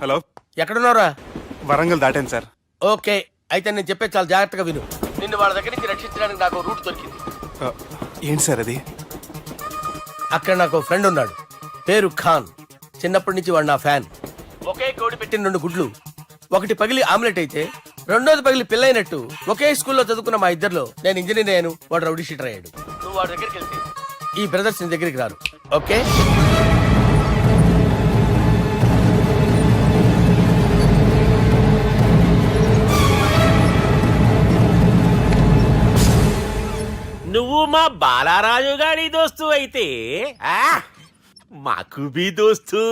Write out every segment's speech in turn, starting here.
Hello, ఎక్కడున్నారా? Warangal దాటాను sir. Okay, అయితే నేను చెప్పే చాలా జాగ్రత్తగా విను. నిన్ను వాళ్ళ దగ్గర నుంచి రక్షించడానికి నాకు రూట్ దొరికింది. ఆ, ఏంటి సార్ అది? అక్కడ నాకు ఫ్రెండ్ ఉన్నాడు, పేరు ఖాన్. చిన్నప్పటి నుంచి వాడు నా ఫ్యాన్. ఒకే కోడి పెట్టిన 2 గుడ్లు, ఒకటి పగిలి ఆమ్లెట్ అయితే రెండోది పగిలి పిల్లైనట్టు ఒకే స్కూల్లో చదువుకున్న మా ఇద్దరిలో నేను ఇంజనీర్ అయ్యాను, వాడు రౌడీ షీటర్ అయ్యాడు. నువ్వు వాడి దగ్గరికి వెళ్తే ఈ బ్రదర్స్ నీ దగ్గరికి రారు. ఓకే? నువ్వు మా బాలారాజు గారి దోస్తు అయితే మాకు బి దోస్తు.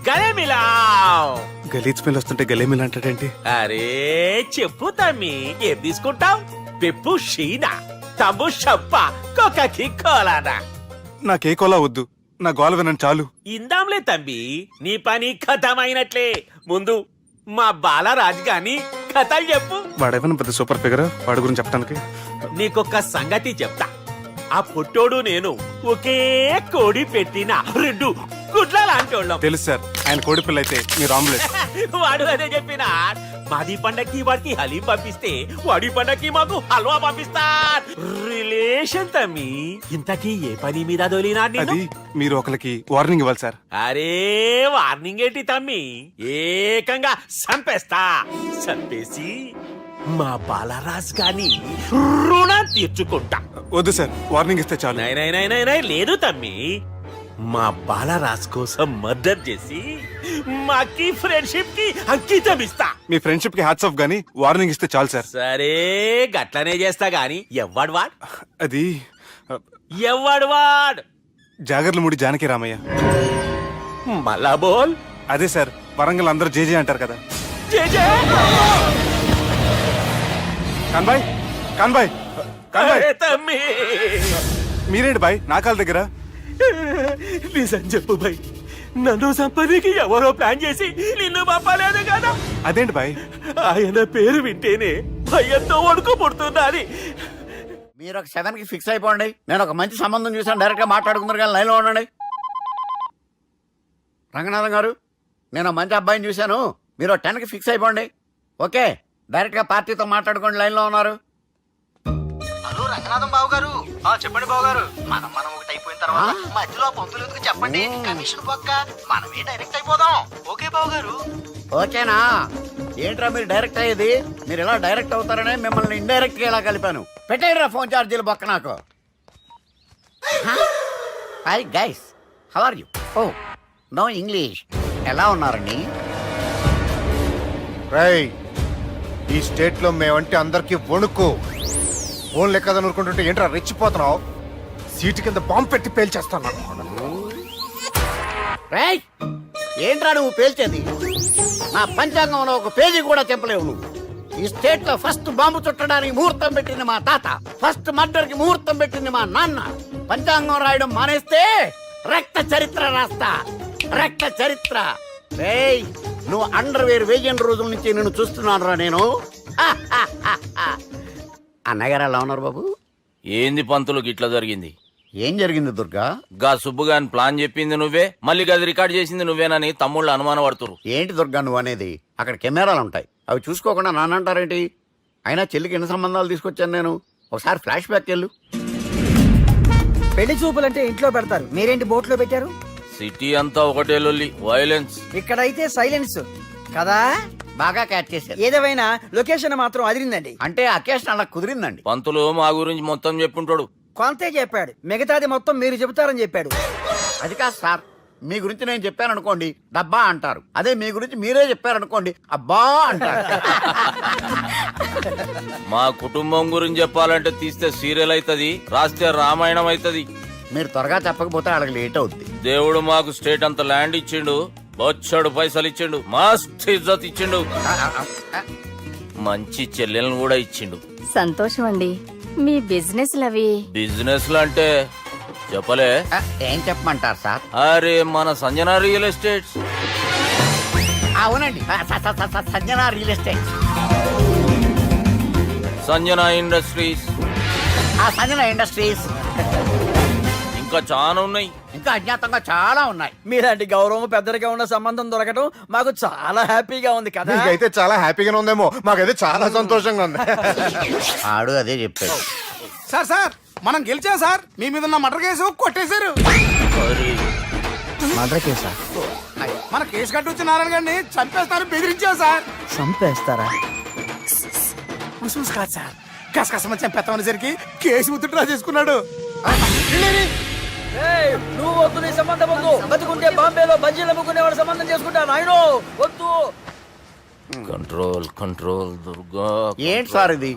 గలే మిలావ్. గలీజ్ స్మెల్ వస్తుంటే గలేమిల్ అంటాడేంటి? అరే చెప్పు తమ్మి, ఏం తీసుకుంటావు? పెప్పు షీనా, తమ్ము షప్ప, కొకకి కోలానా? నాకే కోలా వద్దు, నా గోల వినండి చాలు. ఇందాంలే తమ్మి, నీ పని ఖతమైనట్లే. ముందు మా బాలరాజు గాని కథలు చెప్పు. వాడేమైనా పెద్ద సూపర్ ఫిగర్, వాడి గురించి చెప్పడానికి. నీకొక్క సంగతి చెప్తా. ఆ పుట్టోడు నేను ఒకే కోడి పెట్టిన 2 గుడ్ల లాంటోళ్ళం. తెలుసు సార్, ఆయన కోడి పిల్ల అయితే మీరు ఆమ్లెట్. వాడు అదే చెప్పిన. మాది పండక్కి వాడికి హలీం పంపిస్తే వాడి పండక్కి మాకు హల్వా పంపిస్తా. రిలేషన్ తమ్మి. ఇంతకీ ఏ పని మీద దొలినా? అది మీరు ఒకరికి వార్నింగ్ ఇవ్వాలి సార్. అరే వార్నింగ్ ఏంటి తమ్మి, ఏకంగా చంపేస్తా. చంపేసి మా బాలరాజ్ గాని రుణం తీర్చుకుంటా. వద్దు సార్, వార్నింగ్ ఇస్తే చాలు. నై లేదు తమ్మి, మా బాలరాజ్ కోసం మర్డర్ చేసి మాకి ఫ్రెండ్షిప్ కి అంకితం ఇస్తా. మీ ఫ్రెండ్షిప్ కి హ్యాట్స్ ఆఫ్ గానీ వార్నింగ్ ఇస్తే చాలు సార్. సరే గట్లనే చేస్తా గాని ఎవ్వడు వాడ్? అది ఎవ్వడు వాడ్? జాగర్లమూడి జానకి రామయ్య. మళ్ళా బోల్. అదే సార్, వరంగల్ అందరూ జేజే అంటారు కదా. జేజే. కాన్బాయ్, కాన్బాయ్, కాన్బాయ్. అరే తమ్మి, మీరేంటి బాయ్ నా కాళ్ళ దగ్గర? నిజం చెప్పు భయ్, నన్ను సంపదికి ఎవరో ప్లాన్ చేసి నిన్ను పంపలేదు కదా? అదేంటి బాయ్? ఆయన పేరు వింటేనే భయంతో వణుకు పుడుతున్నది. మీరు ఒక 7 కి ఫిక్స్ అయిపోండి. నేను ఒక మంచి సంబంధం చూసాను, డైరెక్ట్ గా మాట్లాడుకుందరు కానీ లైన్లో ఉండండి. రంగనాథం గారు, నేను మంచి అబ్బాయిని చూశాను, మీరు 10 కి ఫిక్స్ అయిపోండి. ఓకే, డైరెక్ట్ గా పార్టీతో మాట్లాడుకోండి. లైన్లో ఉన్నారు. హలో రంగనాథం బాబు గారు. చెప్పండి బాబు గారు. మనం ఒకటి అయిపోయిన తర్వాత మధ్యలో పంతులు ఎందుకు చెప్పండి, కమిషన్ పక్క మనమే డైరెక్ట్ అయిపోదాం. ఓకే బాబు గారు? ఓకేనా? ఏంట్రా మీరు డైరెక్ట్ అయ్యేది? మీరు ఇలా డైరెక్ట్ అవుతారనే మిమ్మల్ని ఇండైరెక్ట్ గా ఇలా కలిపాను. పెట్టేయరా ఫోన్ ఛార్జీలు బొక్క నాకు. Hi guys, how are you? Oh no English. ఎలా ఉన్నారండి? రేయ్, ఈ స్టేట్ లో మేమంటే అందరికి వణుకు. ఫోన్ లెక్క అనుకుంటుంటే ఏంట్రా రెచ్చిపోతున్నావు? సీటు కింద బాంబు పెట్టి పేల్చేస్తాను. రేయ్, ఏంట్రా నువ్వు పేల్చేది? నా పంచాంగంలో ఒక పేజీ కూడా చెప్పలేవు నువ్వు. ఈ స్టేట్ లో ఫస్ట్ బాంబు చుట్టడానికి ముహూర్తం పెట్టింది మా తాత, ఫస్ట్ మర్డర్ కి ముహూర్తం పెట్టింది మా నాన్న. పంచాంగం రాయడం మానేస్తే రక్త చరిత్ర రాస్తా, రక్త చరిత్ర. రేయ్, నువ్వు అండర్వేర్ వేయని రోజుల నుంచి నేను చూస్తున్నాను రా నేను. అన్నగారు ఎలా ఉన్నారు బాబు? ఏంది పంతులు గిట్లా జరిగింది? ఏం జరిగింది దుర్గా? గా సుబ్బుగాని ప్లాన్ చెప్పింది నువ్వే, మళ్ళీ గది రికార్డ్ చేసింది నువ్వేనని తమ్ముళ్ళు అనుమాన పడుతురు. ఏంటి దుర్గా నువ్వు అనేది? అక్కడ కెమెరాలు ఉంటాయి, అవి చూసుకోకుండా నానంటారేంటి? అయినా చెల్లికి ఎన్ని సంబంధాలు తీసుకొచ్చాను నేను. ఒకసారి ఫ్లాష్ బ్యాక్ వెళ్ళు. పెళ్లి చూపులంటే ఇంట్లో పెడతారు, మీరేంటి బోట్లో పెట్టారు? సిటీ అంతా ఒకటే లొల్లి, వైలెన్స్. ఇక్కడైతే సైలెన్స్ కదా. బాగా క్యాచ్ చేశారు. ఏదేమైనా లొకేషన్ మాత్రం అదిరిందండి. అంటే అకేషన్ అలా కుదిరిందండి. పంతులు మా గురించి మొత్తం చెప్పుంటాడు. కొంతే చెప్పాడు, మిగతాది మొత్తం మీరు చెబుతారని చెప్పాడు. అది కాదు సార్, మీ గురించి నేను చెప్పాను అనుకోండి డబ్బా అంటారు, అదే మీ గురించి మీరే చెప్పారనుకోండి అబ్బా అంటారు. మా కుటుంబం గురించి చెప్పాలంటే తీస్తే సీరియల్ అవుతుంది, రాస్తే రామాయణం అవుతుంది. మీరు త్వరగా చెప్పకపోతే వాళ్ళకి లేట్ అవుద్ది. దేవుడు మాకు స్టేట్ అంత ల్యాండ్ ఇచ్చిండు, బొచ్చడు పైసలు ఇచ్చిండు, మస్త్ ఇజ్జత్ ఇచ్చిండు, మంచి చెల్లెలను కూడా ఇచ్చిండు. సంతోషం అండి. మీ బిజినెస్ లవి? బిజినెస్ లు అంటే చెప్పలే. ఏం చెప్పమంటారు సార్? అరే మన సంజన రియల్ ఎస్టేట్స్. అవునండి, Sanjana real estate, Sanjana industries. Sanjana industries. ఇంకా చాలా ఉన్నాయి. ఇంకా అజ్ఞాతంగా చాలా ఉన్నాయి. మీలాంటి గౌరవం పెద్దరిగా ఉన్న సంబంధం దొరకడం మాకు చాలా హ్యాపీగా ఉంది కదా. మీకైతే చాలా హ్యాపీగానే ఉందేమో, మాకైతే చాలా సంతోషంగా ఉంది. ఆడు అదే చెప్పాడు. సార్ మనం గెలిచాం సార్. మీ మీద ఉన్న మర్డర్ కేసు కొట్టేశారు. అరే, మర్డర్ కేసా? మన కేసు కట్టి వచ్చి నారాయణ గారిని చంపేస్తారని బెదిరించాం సార్. చంపేస్తారా? చూసి కాదు సార్, కసకసమని చంపేస్తామనేసరికి కేసు ముద్దు చేసుకున్నాడు. ఏయ్, నువ్వు వద్దు, నీ సంబంధం వద్దు. బతుకుంటే బాంబేలో బజ్జీలు అమ్ముకునే వాళ్ళ సంబంధం చేసుకుంటా నాయనో, వద్దు. Control control Durga. ఏంటి సార్ ఇది?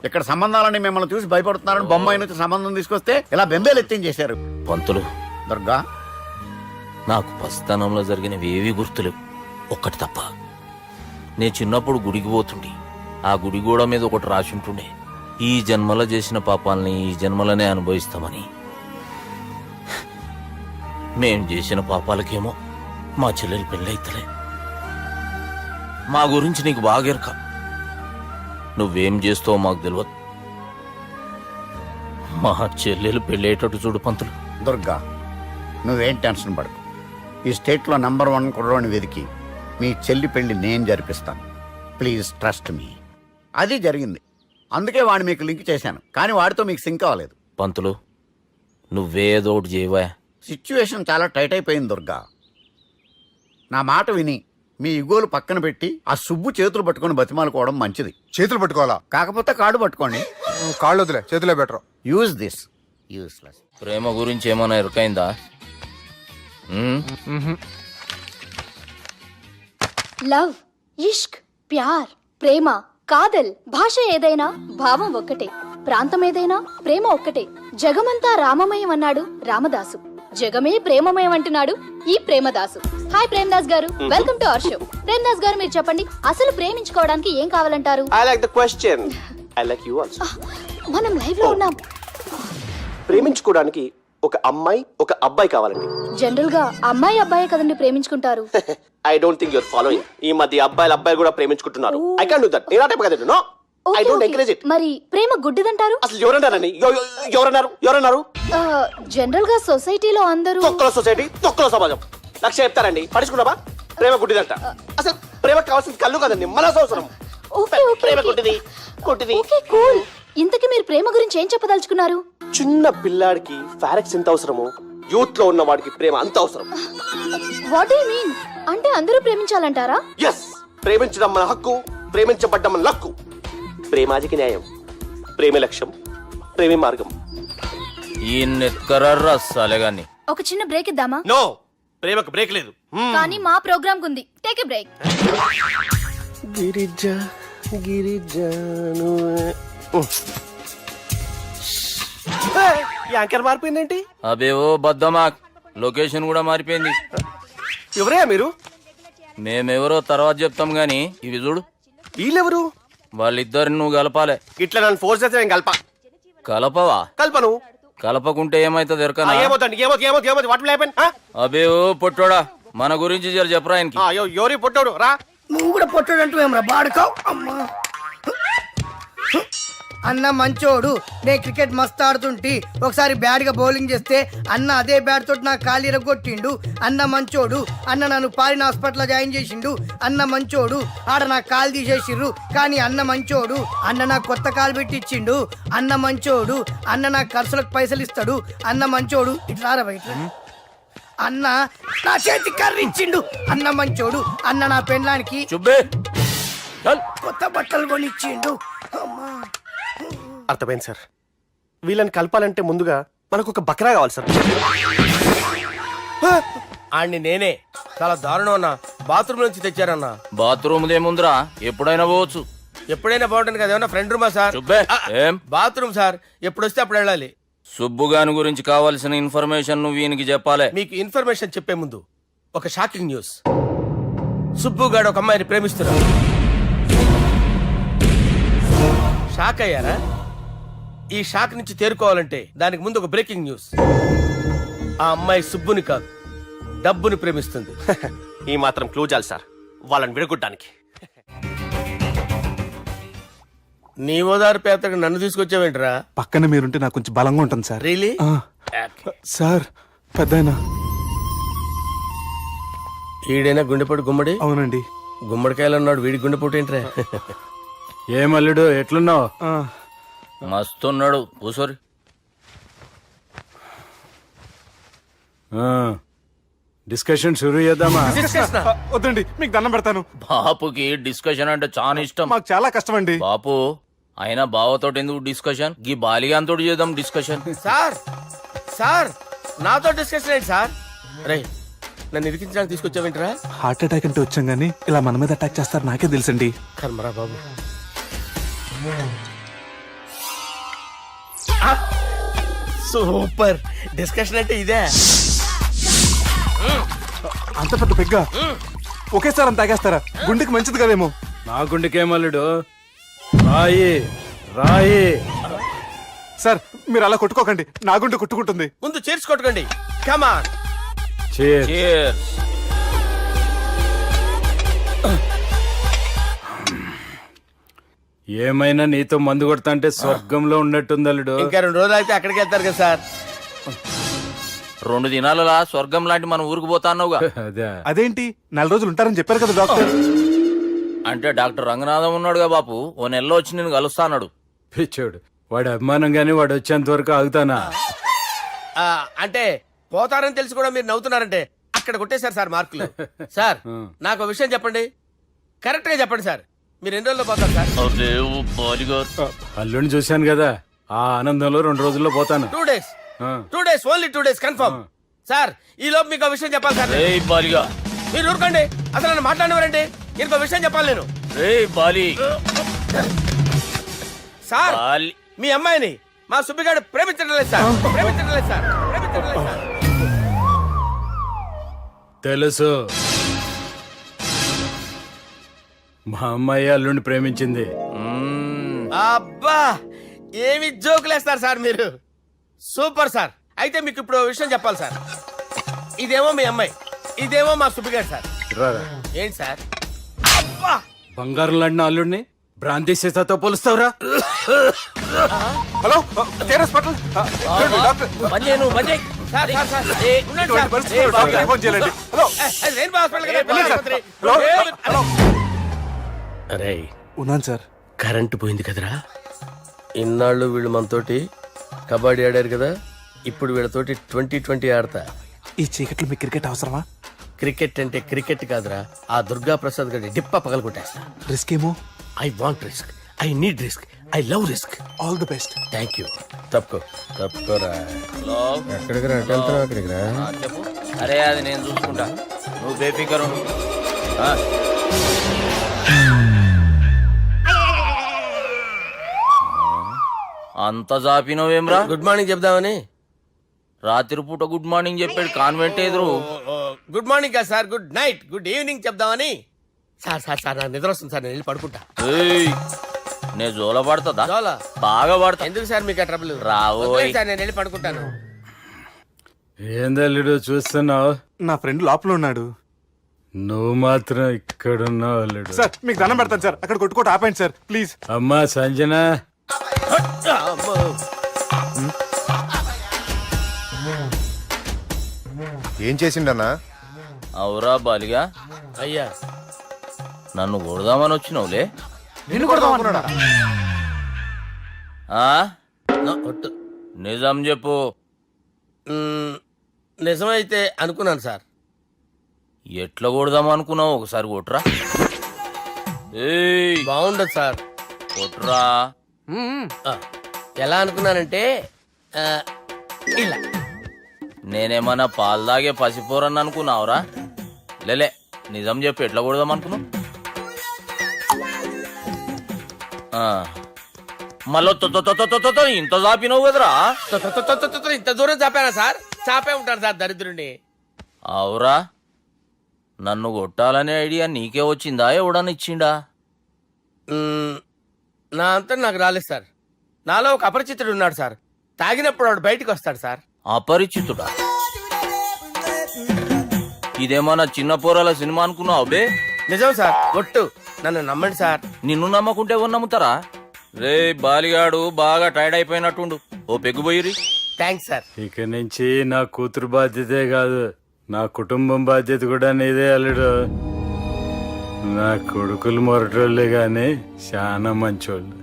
ఇక్కడ సంబంధాలని మిమ్మల్ని చూసి భయపడుతున్నారని బొమ్మాయి నుంచి సంబంధం తీసుకొస్తే ఇలా బెంబేలు ఎత్తించేశారు. పంతులు, దుర్గా, నాకు పసితనంలో జరిగినవి ఏవి గుర్తులేవు, ఒక్కటి తప్ప. నేను చిన్నప్పుడు గుడికి పోతుండే, ఆ గుడి గోడ మీద ఒకటి రాసి ఉంటుండే, ఈ జన్మలో చేసిన పాపాలని ఈ జన్మలనే అనుభవిస్తామని. మేం చేసిన పాపాలకేమో మా చెల్లెలు పెళ్ళైతలే. మా గురించి నీకు బాగెరక, నువ్వేం చేస్తావో మాకు తెలియదు. మా చెల్లెలు పెళ్ళేటట్టు చూడు పంతులు. దుర్గా, నువ్వేం టెన్షన్ పడకు. ఈ స్టేట్లో నంబర్ 1 కుర్రోని వెతికి మీ చెల్లి పెళ్లి నేను జరిపిస్తాను. Please trust me. అది జరిగింది, అందుకే వాడిని మీకు లింక్ చేశాను. కానీ వాడితో మీకు సింక్ అవ్వలేదు. పంతులు, నువ్వేదో ఒకటి చేయవా. సిచ్యువేషన్ చాలా టైట్ అయిపోయింది దుర్గా. నా మాట విని మీ ఇగోలు పక్కన పెట్టి ఆ సుబ్బు చేతులు పట్టుకొని బతిమాలుకోవడం మంచిది. చేతులు పట్టుకోవాలా? కాకపోతే కాడు పట్టుకోండి. కాళ్ళు వదిలే, చేతులే బెటర్. Use this. యూస్లెస్. ప్రేమ గురించి ఏమైనా ఎరుకైందా? లవ్, ఇష్క్, ప్యార్, ప్రేమ, కాదల్, భాష ఏదైనా భావం ఒక్కటే, ప్రాంతం ఏదైనా ప్రేమ ఒక్కటే. జగమంతా రామమయం అన్నాడు రామదాసు, జగమే ప్రేమమయం అంటున్నాడు ఈ ప్రేమదాసు. హాయ్ ప్రేమదాస్ గారు, welcome to our show. Premadasa గారు, మీరు చెప్పండి, అసలు ప్రేమించుకోవడానికి ఏం కావాలంటారు? I like the question. I like you also. మనం లైవ్ లో ఉన్నాం. ప్రేమించుకోవడానికి ఒక అమ్మాయి ఒక అబ్బాయి కావాలండి. జనరల్ గా అమ్మాయి అబ్బాయి కదండి ప్రేమించుకుంటారు. I don't think you're following. ఈ మధ్య అబ్బాయిలు కూడా ప్రేమించుకుంటున్నారు. I can't do that. నేను ఆ టైప్ కదండి. No. I don't encourage it. మరి ప్రేమ గుడ్డిదంటారు? అసలు ఎవరన్నారండి? ఎవరన్నారు? జనరల్ గా సొసైటీలో అందరూ తొక్కల సొసైటీ, తొక్కల సమాజం. లక్ష చెప్తారండి, పడుచుకున్నావా? ప్రేమ గుడ్డిదంట. అసలు ప్రేమ కావాల్సింది కళ్ళు కదండి, మనసు అవసరం. ప్రేమ గుడ్డిది. Okay, cool. ఇంతకీ మీరు ప్రేమ గురించి ఏం చెప్పదలుచుకున్నారు? చిన్న పిల్లాడికి ఫారెక్స్ ఎంత అవసరమో యూత్ లో ఉన్న వాడికి ప్రేమ అంత అవసరం. What you mean? అంటే అందరూ ప్రేమించాలంటారా? ఎస్, ప్రేమించడం మన హక్కు, ప్రేమించబడ్డం మన లక్కు. ప్రేమాజికి న్యాయం, ప్రేమ లక్ష్యం, ప్రేమ మార్గం. ఈ నెత్కరర్రా సాలేగాన్ని. ఒక చిన్న బ్రేక్ ఇద్దామా? నో, ప్రేమకు బ్రేక్ లేదు. కానీ మా ప్రోగ్రామ్ కుంది. Take a break. యాంకర్ మారిపోయిందేంటి? అబేవో బద్దమా, లొకేషన్ కూడా మారిపోయింది. ఎవరయ్యా మీరు? మేమెవరో తర్వాత చెప్తాం గాని ఇవి చూడు. వీళ్ళెవరు? వాళ్ళిద్దరిని నువ్వు కలపాలే. ఇట్లా నన్ను ఫోర్స్ చేస్తే నేను కలపవా? కల్పను. కలపకుంటే ఏమైతుంది ఎరకనా? ఏమవుతుంది? వాటి హ్యాపెన్? అబేవో పొట్టోడా, మన గురించి జర చెప్పరా ఆయనకి. ఎవరి పొట్టాడు రా. నువ్వు కూడా పొట్టాడంటూ ఏమరా బాడుకావు? అమ్మా, అన్న మంచోడు. నేను క్రికెట్ మస్తు ఆడుతుంటి, ఒకసారి బ్యాట్ గా బౌలింగ్ చేస్తే అన్న అదే బ్యాట్ తోటి నా కాలు ఇరగొట్టిండు. అన్న మంచోడు. అన్న నన్ను పాలిన హాస్పిటల్ జాయిన్ చేసిండు. అన్న మంచోడు. ఆడ నా కాలు తీసేసిర్రు, కానీ అన్న మంచోడు. అన్న నాకు కొత్త కాలు పెట్టిచ్చిండు. అన్న మంచోడు. అన్న నా ఖర్చులకు పైసలు ఇస్తాడు. అన్న మంచోడు. ఇట్లా బయట అన్న నా చేతి కర్రీ ఇచ్చిండు. అన్న మంచోడు. అన్న నా పెళ్ళానికి చుబ్బే చల్. కొత్త బట్టలు కొనిచ్చిండు. అమ్మా, అర్థమైంది సార్. వీళ్ళని కలపాలంటే ముందుగా మనకు ఒక బక్రా కావాలి సార్. ఆడిని నేనే. చాలా దారుణం అన్నా. బాత్రూమ్ నుంచి తెచ్చారన్నా. బాత్రూమ్ దేముందిరా, ఎప్పుడైనా పోవచ్చు. ఎప్పుడైనా బాగుంటుంది కదా. ఏమన్నా ఫ్రెండ్ రూమా సార్? చుబ్బే ఏం బాత్రూమ్ సార్, ఎప్పుడు వస్తే అప్పుడు వెళ్ళాలి. సుబ్బుగాని గురించి కావాల్సిన ఇన్ఫర్మేషన్ నువ్వు వీనికి చెప్పాలి. మీకు ఇన్ఫర్మేషన్ చెప్పే ముందు ఒక షాకింగ్ న్యూస్. సుబ్బుగాడు ఒక అమ్మాయిని ప్రేమిస్తున్నాడు. షాక్ అయ్యారా? ఈ షాక్ నుంచి తేరుకోవాలంటే దానికి ముందు ఒక బ్రేకింగ్ న్యూస్. ఆ అమ్మాయి సుబ్బుని కాదు, డబ్బుని ప్రేమిస్తుంది. ఈ మాత్రం క్లూ చాలు సార్ వాళ్ళని విడగొట్టడానికి. నీ ఓదారు పేదకు నన్ను తీసుకొచ్చావేంట్రా? పక్కన మీరుంటే నాకు కొంచెం బలంగా ఉంటుంది సార్. రియలీ? సార్ పెద్దాయన. ఈడైనా గుండెపోటు గుమ్మడి? అవునండి. గుమ్మడికాయలు అన్నాడు, వీడి గుండెపోటు ఏంట్రా? ఏమల్లుడు ఎట్లున్నావు? మస్తున్నాడు కూసోరి. డిస్కషన్ షురూ చేద్దామా? వద్దండి, మీకు దండం పెడతాను. బాపుకి డిస్కషన్ అంటే చాలా ఇష్టం. మాకు చాలా కష్టం అండి. బాపు అయినా బావతోటి ఎందుకు డిస్కషన్? గీ బాలిగాంతో చేద్దాం డిస్కషన్. సార్ సార్ నాతో డిస్కషన్ ఏంటి సార్? రే నన్ను ఇరికించడానికి తీసుకొచ్చావేంట్రా? హార్ట్ అటాక్ అంటే వచ్చాం గానీ ఇలా మన మీద అటాక్ చేస్తారు నాకే తెలుసండి. కర్మరా బాబు. సూపర్ డిస్కషన్ అంటే ఇదే. అంత పెద్ద పెగ్గ ఒకేసారి అంత తాగేస్తారా? గుండెకి మంచిది కదేమో. నా గుండెకేమల్లుడు, రాయి రాయి. సార్ మీరు అలా కొట్టుకోకండి, నా గుండె కొట్టుకుంటుంది. ముందు చేర్చి కొట్టుకోండి. కమాన్. Cheers. ఏమైనా నీతో మందు కొడతా అంటే స్వర్గంలో ఉన్నట్టుంది అల్లుడు. ఇంకా 2 రోజులు అయితే అక్కడికి వెళ్తారు కదా సార్. 2 దినాలలా స్వర్గం లాంటి మన ఊరికి పోతాన్నావుగా. అదే అదేంటి 4 రోజులు ఉంటారని చెప్పారు కదా డాక్టర్. అంటే డాక్టర్ రంగనాథం ఉన్నాడుగా బాపు, ఓ నెలలో వచ్చి నేను కలుస్తా అన్నాడు. పిచ్చోడు, వాడు అభిమానం గాని వాడు వచ్చేంత వరకు ఆగుతానా? అంటే పోతారని తెలిసి కూడా మీరు నవ్వుతున్నారంటే అక్కడ కొట్టేశారు సార్ మార్కులు. సార్ నాకు విషయం చెప్పండి, కరెక్ట్ గా చెప్పండి సార్. మీరు ఎన్ని రోజుల్లో పోతారు సార్? అరే ఓ బాలిగారు. అల్లుడిని చూశాను కదా, ఆ ఆనందంలో 2 రోజుల్లో పోతాను. 2 days. 2 days, only 2 days confirm. Sir ఈ లోపు మీకు విషయం చెప్పాలి సార్. రే బాలిగా, మీరు ఊరుకోండి, అసలు నన్ను మాట్లాడినవారండి. ఇంకో విషయం చెప్పాలి నేను. రే బాలి. సార్ బాలి. మీ అమ్మాయిని మా సుబ్బిగాడు ప్రేమించడం లేదు సార్. ప్రేమించడం లేదు సార్. ప్రేమించడం లేదు సార్. తెలుసు, మా అమ్మాయి అల్లుడిని ప్రేమించింది. అబ్బా ఏమి జోకులేస్తారు సార్ మీరు. Super sir. అయితే మీకు ఇప్పుడు ఓ విషయం చెప్పాలి సార్. ఇదేమో మీ అమ్మాయి, ఇదేమో మా సుబ్బిగాడు సార్. రారా. ఏంటి సార్? అబ్బా బంగారం లాంటి అల్లుడిని భ్రాంతి సీతతో పోలుస్తావురా? Hello care hospital. డాక్టర్ పని చేయి, నువ్వు పని చేయి. సార్ సార్ సార్ ఉండండి ఇటువంటి సార్. పరిస్థితుల్లో డాక్టర్కి ఫోన్ చేయాలండి. హలో రెయిన్బో హాస్పిటల్ కదా, వెళ్ళండి సార్. ఆసుపత్రి. హలో అరే ఉన్నాను సార్. కరెంటు పోయింది కదరా. ఇన్నాళ్ళు వీళ్ళు మనతోటి కబడ్డీ ఆడారు కదా, ఇప్పుడు వీళ్ళతోటి 2020 ఆడతా. ఈ చీకట్లో మీకు క్రికెట్ అవసరమా? క్రికెట్ అంటే క్రికెట్ కాదురా, ఆ దుర్గా ప్రసాద్ గారి డిప్ప పగల కొట్టేస్తా. రిస్క్ ఏమో. I want risk, I need risk, I love risk. All the best. Thank you. తప్పుకోరా. హలో. ఎక్కడికి రా? వెళ్తున్నావు అక్కడికి రా. చెప్పు. అరే అది నేను చూసుకుంటా, నువ్వు బేఫికర్ ఉండు. అంత జాపినవేమ్రా? గుడ్ మార్నింగ్ చెప్దామని. రాత్రి పూట గుడ్ మార్నింగ్ చెప్పాడు కాన్వెంట్ ఎదురు. గుడ్ మార్నింగ్ కాదు sir, good night, good evening చెప్దామని. సార్ సార్ సార్ నాకు నిద్ర వస్తుంది సార్, నేను వెళ్ళి పడుకుంటా. నేను జోల పడుతుందా? జోలా? బాగా పడతా. ఎందుకు సార్ మీకు ఆ ట్రబుల్? రావోయ్ సార్ నేను వెళ్ళి పడుకుంటాను. ఏందల్లుడు చూస్తున్నావు? నా ఫ్రెండ్ లోపల ఉన్నాడు. నువ్వు మాత్రం ఇక్కడున్నావు అల్లుడు. సార్ మీకు దండం పెడతాను సార్, అక్కడ కొట్టుకోట ఆపండి సార్ ప్లీజ్. అమ్మా సంజన, ఏం చేసిండన్నా? అవురా బాలిగా, అయ్యా నన్ను కొడదామని వచ్చినావులే. నిన్ను కొడదామన్నాడా? ఆ? ఒట్టు. నిజం చెప్పు. నిజమైతే అనుకున్నాను సార్. ఎట్లా కొడదాం అనుకున్నావు? ఒకసారి కొట్రా. ఏయ్ బాగుండదు సార్. కొట్రా. ఆ, ఎలా అనుకున్నానంటే ఇలా. నేనేమన్నా పాలు తాగే పసిపోరని అనుకున్నావురా? లేలే, నిజం చెప్పు, ఎట్లా కొడదాం అనుకున్నావు? మళ్ళీ ఇంత చాపినావు కదరా? ఇంత దూరం చాపానా సార్? చాపే ఉంటాను సార్ దరిద్రుడిని. అవురా, నన్ను కొట్టాలనే ఐడియా నీకే వచ్చిందా? ఎవడన్నా ఇచ్చిండా? నా అంతా నాకు రాలేదు సార్. నాలో ఒక అపరిచితుడు ఉన్నాడు సార్. తాగినప్పుడు వాడు బయటికి వస్తాడు సార్. అపరిచితుడా? ఇదేమన్నా చిన్న పోరాల సినిమా అనుకున్నావు బే? నిజం సార్, ఒట్టు. నన్ను నమ్మండి సార్. నిన్ను నమ్మకుంటే ఎవరు నమ్ముతారా? రే బాలిగాడు బాగా టైర్డ్ అయిపోయినట్టుండు, ఓ పెగ్గుబోయిరి. Thanks sir. ఇక నుంచి నా కూతురు బాధ్యతే కాదు, నా కుటుంబం బాధ్యత కూడా నీదే అల్లుడు. నా కొడుకులు మొరటోళ్ళే గాని చాలా మంచోళ్ళు.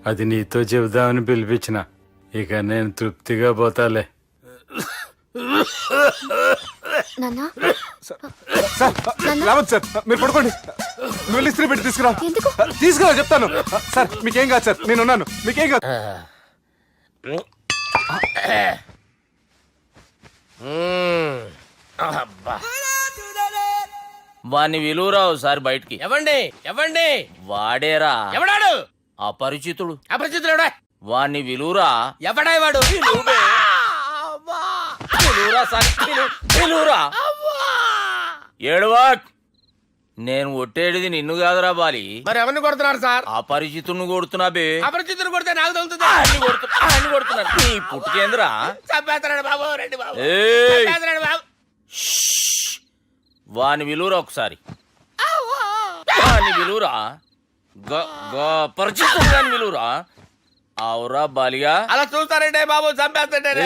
అది నీతో చెబుదామని పిలిపించిన. ఇక నేను తృప్తిగా పోతాలే. నాన్నా సార్ రావద్దు సార్, మీరు పడుకోండి. నువ్వు వెళ్ళి ఇస్త్రీ పెట్టి తీసుకురా. తీసుకురా చెప్తాను. సార్ మీకేం కాదు సార్, నేనున్నాను, మీకేం కాదు. అబ్బా. వాణ్ణి విలువరా ఒకసారి బయటికి. ఎవండి ఎవండి? వాడేరా ఎవడాడు? అపరిచితుడు. అపరిచితుడు ఎవడా? వాణ్ణి విలువరా. ఎవడా వాడు? విలువరా సార్, విలువరా. ఏడవాక్. నేను కొట్టేడిది నిన్ను కాదురా బాలి. మరి ఎవరిని కొడుతున్నారు సార్? అపరిచితుడిని కొడుతున్నా బే. అపరిచితుడు కొడితే నాకు తగులుతుంది. అన్ని కొడుతున్నారు. నీ పుట్టుకేంద్రా. చంపేస్తాడు బాబు, రండి బాబు. ఏయ్. చంపేస్తాడు బాబు. వాని విలువరా ఒకసారి. వాని విలువరా. పరిచితుడు గాని విలువరా. అవురా బాలిగా. అలా చూస్తారంటే బాబు, చంపేస్తాడే.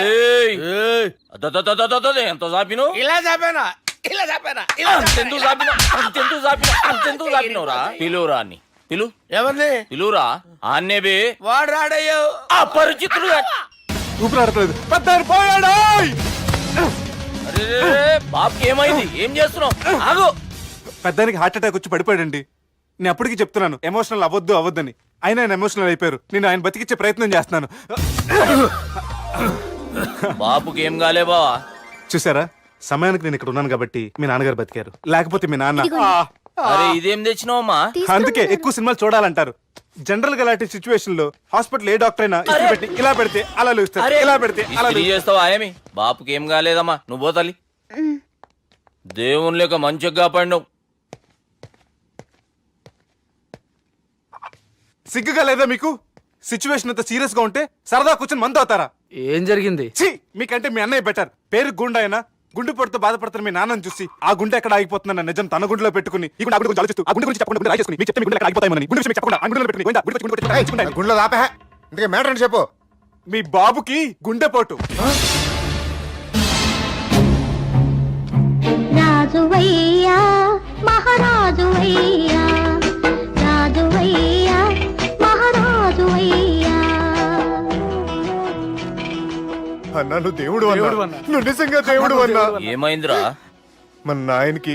ఎంత చాపిను. ఇలా చంపానా? ఇలా చంపానా? అంతెందుకు చాపిన, అంతెందుకు చాపిన, అంతెందుకు చాపినవురా. పిలువురా అన్ని. పిలు. ఎవరిని? పిలువురా. ఆన్నే బే. వాడు రాడయ్యో. అపరిచితుడు గాని. ఊపిరాడట్లేదు. పెద్ద పోయాడు. బాబుకి ఏమైంది? ఏం చేస్తున్నావు? ఆగు. పెద్దానికి హార్ట్ అటాక్ వచ్చి పడిపోయాడండి. నేను అప్పటికి చెప్తున్నాను ఎమోషనల్ అవ్వద్దని. అయినా ఆయన ఎమోషనల్ అయిపోయారు. నేను ఆయన బతికిచ్చే ప్రయత్నం చేస్తున్నాను. బాబుకి ఏం కాలే బావా. చూసారా, సమయానికి నేను ఇక్కడ ఉన్నాను కాబట్టి మీ నాన్నగారు బతికారు. లేకపోతే మీ నాన్న. అరే ఇదేం తెచ్చినావమ్మా? అందుకే ఎక్కువ సినిమాలు చూడాలంటారు. జనరల్ గా ఇలాంటి సిచ్యువేషన్ లో హాస్పిటల్ ఏ డాక్టర్ అయినా ఇస్త్రీ పెట్టి ఇలా పెడితే అలా లూస్తారు, ఇలా పెడితే అలా ఇస్త్రీ చేస్తావా ఏమి? బాపుకి ఏం కాలేదమ్మా, నువ్వు పోతల్లి. దేవుని లేక మంచిగా కాపాడినావు. సిగ్గుగా లేదా మీకు? సిచ్యువేషన్ అంత సీరియస్ గా ఉంటే సరదా కూర్చొని మందు అవుతారా? ఏం జరిగింది? ఛీ, మీకంటే మీ అన్నయ్య బెటర్. పేరు గుండె అయినా గుండె పొడితో బాధపడుతున్న మీ నాన్నని చూసి ఆ గుండె ఎక్కడ ఆగిపోతుందన్న నిజం తన గుండెలో పెట్టుకుని ఈ గుండె గురించి ఆలోచిస్తూ ఆ గుండె గురించి చెప్పకుండా రాజేసుకుని మీకు చెప్తే మీ గుండె ఎక్కడ ఆగిపోతాయని గుండె విషయం చెప్పకుండా ఆ గుండెలో పెట్టుకుని గోవిందా, గుండె గుండె గుండె గుండె గుండె గుండెలో ఆపే. ఇంతకీ మ్యాటర్ అని చెప్పు. మీ బాబుకి గుండెపోటు. రాజువయ్యా మహారాజువయ్యా, రాజువయ్యా మహారాజువయ్యా. అన్నా నువ్వు దేవుడు అన్నా, నువ్వు నిజంగా దేవుడు అన్నా. ఏమైందిరా? మన నాయనకి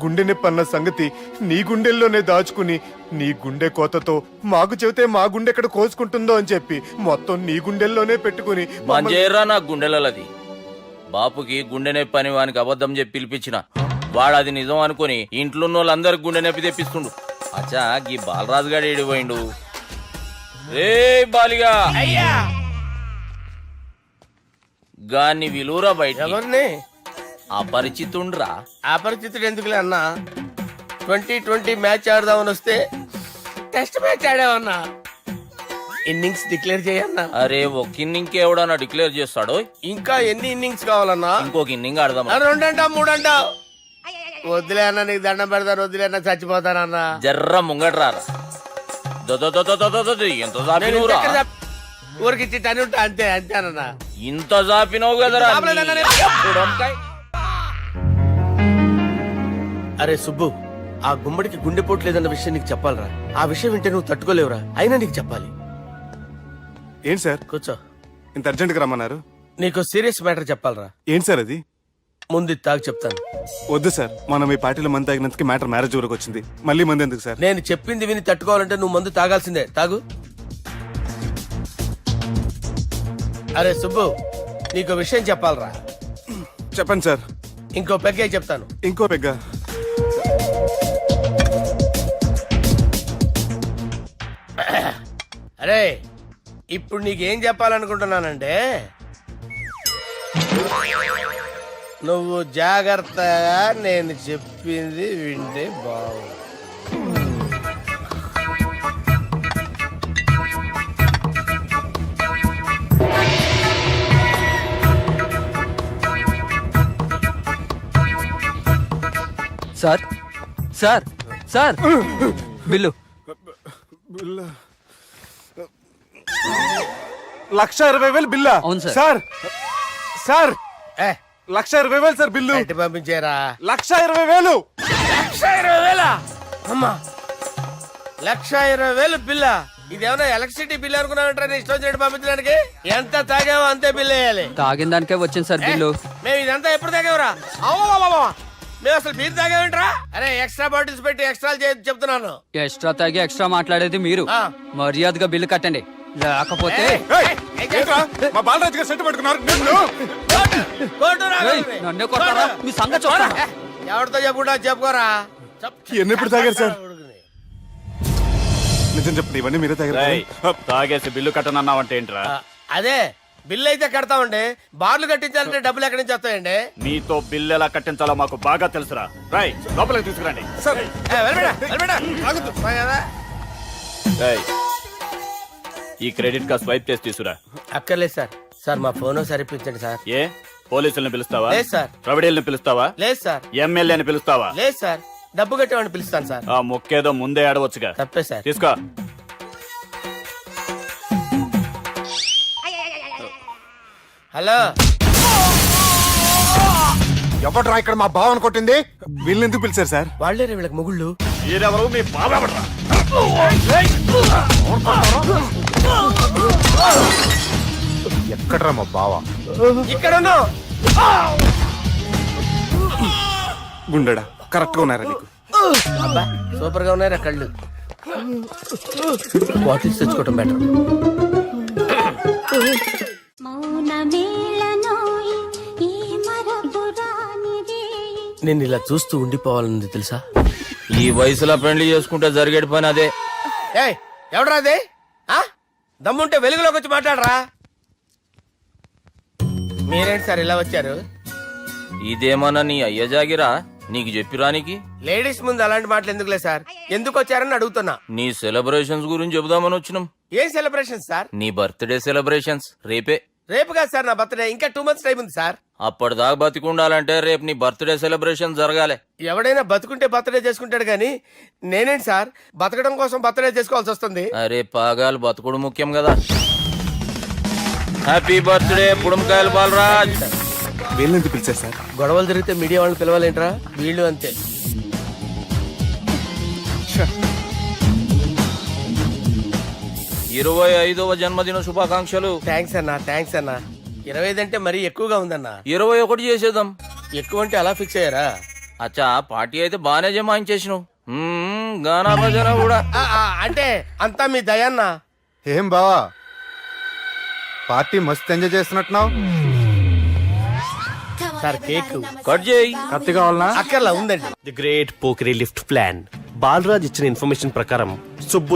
గుండె నొప్పి అన్న సంగతి నీ గుండెల్లోనే దాచుకుని నీ గుండె కోతతో మాకు చెబితే మా గుండె ఎక్కడ కోసుకుంటుందో అని చెప్పి మొత్తం నీ గుండెల్లోనే పెట్టుకుని మంజేరా నా గుండెలది. బాపుకి గుండె నొప్పి అని వానికి అబద్ధం చెప్పి పిలిపించిన వాడు అది నిజం అనుకుని ఇంట్లో వాళ్ళందరికి గుండె నొప్పి తెప్పిస్తుండు. అచ్చా గీ బాలరాజు గారు ఏడిపోయిండు. రే బాలిగా, అయ్యా గాన్ని విలువరా బయట. ఎవరిని? అపరిచితుండ్రా. అపరిచితుడు ఎందుకులే అన్నా? 2020 మ్యాచ్ ఆడదామని వస్తే టెస్ట్ మ్యాచ్ ఆడామన్నా. ఇన్నింగ్స్ డిక్లేర్ చేయన్నా. అరే ఒక ఇన్నింగ్ ఎవడన్నా డిక్లేర్ చేస్తాడు? ఇంకా ఎన్ని ఇన్నింగ్స్ కావాలన్నా? ఇంకొక ఇన్నింగ్ ఆడదాం. 2 అంటావు 3 అంటావు. వద్దులే అన్న, నీకు దండం పెడతాను. వద్దులే అన్న, చచ్చిపోతానన్నా. జర్ర ముంగట్రారా. ఎంత చాపినవురా? ఊరికి ఇచ్చి టని ఉంటా అంతే, అంతేనన్నా. ఇంత చాపినవు కదరా. అరే సుబ్బు, ఆ గుమ్మడికి గుండెపోటు లేదన్న విషయం నీకు చెప్పాలరా. ఆ విషయం వింటే నువ్వు తట్టుకోలేవురా. అయినా నీకు చెప్పాలి. ఏంటి సార్ కూర్చో. ఇంత అర్జెంట్ గా రమ్మన్నారు? నీకు సీరియస్ మ్యాటర్ చెప్పాలరా. ఏంటి సార్ అది? ముందు ఇది తాగు చెప్తాను. వద్దు సార్, మనం ఈ పార్టీలో మంది తాగినందుకు మ్యాటర్ మ్యారేజ్ వరకు వచ్చింది. మళ్ళీ మంది ఎందుకు సార్? నేను చెప్పింది విని తట్టుకోవాలంటే నువ్వు మందు తాగాల్సిందే. తాగు. అరే సుబ్బు, నీకు విషయం చెప్పాలరా. చెప్పండి సార్. ఇంకో పెగ్గే చెప్తాను. ఇంకో పెగ్గా? అరే ఇప్పుడు నీకేం చెప్పాలనుకుంటున్నానంటే, నువ్వు జాగ్రత్తగా నేను చెప్పింది వింటే బాగుంది. Sir sir sir, bill. 1,20,000 బిల్లా? అవును సార్. సార్ సార్ ఏ 1,20,000 సార్ బిల్లు. బయట పంపించేరా. 1,20,000. 1,20,000 అమ్మా, 1,20,000 బిల్ల. ఇదేమన్నా ఎలక్ట్రిసిటీ బిల్ అనుకున్నామంటారా నీ ఇష్టం చేయడం పంపించడానికి? ఎంత తాగావో అంతే బిల్ వేయాలి. తాగిన దానికే వచ్చింది సార్ బిల్లు. మేము ఇదంతా ఎప్పుడు తాగేవరా? అవ్వ మేము అసలు మీరు తాగేమంటారా? అరే ఎక్స్ట్రా బాటిల్స్ పెట్టి ఎక్స్ట్రా చెప్తున్నాను. ఎక్స్ట్రా తాగి ఎక్స్ట్రా మాట్లాడేది మీరు. ఆ. మర్యాదగా బిల్లు కట్టండి, లేకపోతే ఏయ్, ఏంట్రా? మా బాలరాజు గారు సెట్ పెట్టుకున్నారు. నిన్ను ఏయ్, నన్నే కొడతారా? మీ సంగతి చూస్తాను. ఎవరితో చెప్పుకుంటా చెప్పుకోరా. ఎన్ని ఎప్పుడు తాగారు సార్? నిజం చెప్పండి, ఇవన్నీ మీరే తాగారు. తాగేసి బిల్లు కట్టనన్నావంటే ఏంట్రా? అదే బిల్లు అయితే కడతామండి, బార్లు కట్టించాలంటే డబ్బులు ఎక్కడి నుంచి వస్తాయండి? మీతో బిల్లు ఎలా కట్టించాలో మాకు బాగా తెలుసురా. రై లోపలికి తీసుకురండి. రేయ్, ఈ క్రెడిట్ కార్డ్ స్వైప్ చేసి తీసుకురా. అక్కర్లేదు సార్. సార్ మా ఫోన్ సరిపించండి సార్. ఏ పోలీసుల్ని పిలుస్తావా? లేదు సార్. ప్రొవిడీల్ని పిలుస్తావా? లేదు సార్. ఎమ్మెల్యేని పిలుస్తావా? లేదు సార్. డబ్బు కట్టేవాడిని పిలుస్తాను సార్. ఆ మొక్కేదో ముందే ఆడవచ్చుగా. తప్పే సార్. తీసుకో. హలో, ఎవడ్రా ఇక్కడ మా బావని కొట్టింది? వీళ్ళని ఎందుకు పిలిచారు సార్? వాళ్ళేరే వీళ్ళకి మొగుళ్ళు. మీరెవరు? మీ బాబా ఎవడ్రా? ఎక్కడ్రా మా బావ? ఇక్కడ ఉన్నావు. గుండెడా కరెక్ట్ గా ఉన్నారా నీకు? అబ్బా సూపర్ గా ఉన్నారా కళ్ళు. బాటిల్స్ తెచ్చుకోవటం బెటర్. నేను ఇలా చూస్తూ ఉండిపోవాలన్నది తెలుసా? ఈ వయసులో పెళ్లి చేసుకుంటే జరిగేటి పని అదే. ఏయ్ ఎవడరా అదే? దమ్ముంటే వెలుగులోకి వచ్చి మాట్లాడరా. మీరేంటి సార్ ఇలా వచ్చారు? ఇదేమన్నా నీ అయ్య జాగిరా నీకు చెప్పిరానికి? లేడీస్ ముందు అలాంటి మాటలు ఎందుకులే సార్, ఎందుకు వచ్చారని అడుగుతున్నా. నీ సెలబ్రేషన్స్ గురించి చెబుదామని వచ్చినాం. ఏం సెలబ్రేషన్ సార్? నీ బర్త్డే సెలబ్రేషన్స్ రేపే. రేపు కాదు సార్ నా బర్త్డే, ఇంకా 2 months టైం ఉంది సార్. అప్పటిదాకా బతికుండాలంటే రేపు నీ బర్త్డే సెలబ్రేషన్ జరగాలి. ఎవడైనా బతుకుంటే బర్త్డే చేసుకుంటాడు గానీ నేనేంటి సార్ బతకడం కోసం బర్త్డే చేసుకోవాల్సి వస్తుంది? అరే పాగాలు బతుకుడు ముఖ్యం కదా. హ్యాపీ బర్త్డే పుడుమకాయలు బాలరాజ్. వీళ్ళని ఎందుకు పిలిచారు సార్? గొడవలు జరిగితే మీడియా వాళ్ళని పిలవాలేంట్రా? వీళ్ళు అంతే. 25వ జన్మదిన శుభాకాంక్షలు. థ్యాంక్స్ అన్నా, థ్యాంక్స్ అన్నా. 25 అంటే మరీ ఎక్కువగా ఉందన్నా. 21 చేసేద్దాం. ఎక్కువ అంటే అలా ఫిక్స్ అయ్యారా? అచ్చా పార్టీ అయితే బానే జమాయించేసినావు. గానా భజన కూడా. అంటే అంతా మీ దయన్నా. ఏం బావా, పార్టీ మస్తు ఎంజాయ్ చేస్తున్నట్టున్నావు. సార్ కేక్ కట్ చేయి. కత్తి కావాలనా? అక్కర్లా ఉందండి. ది గ్రేట్ పోకరీ లిఫ్ట్ ప్లాన్. బాలరాజ్ ఇచ్చిన ఇన్ఫర్మేషన్ ప్రకారం సుబ్బు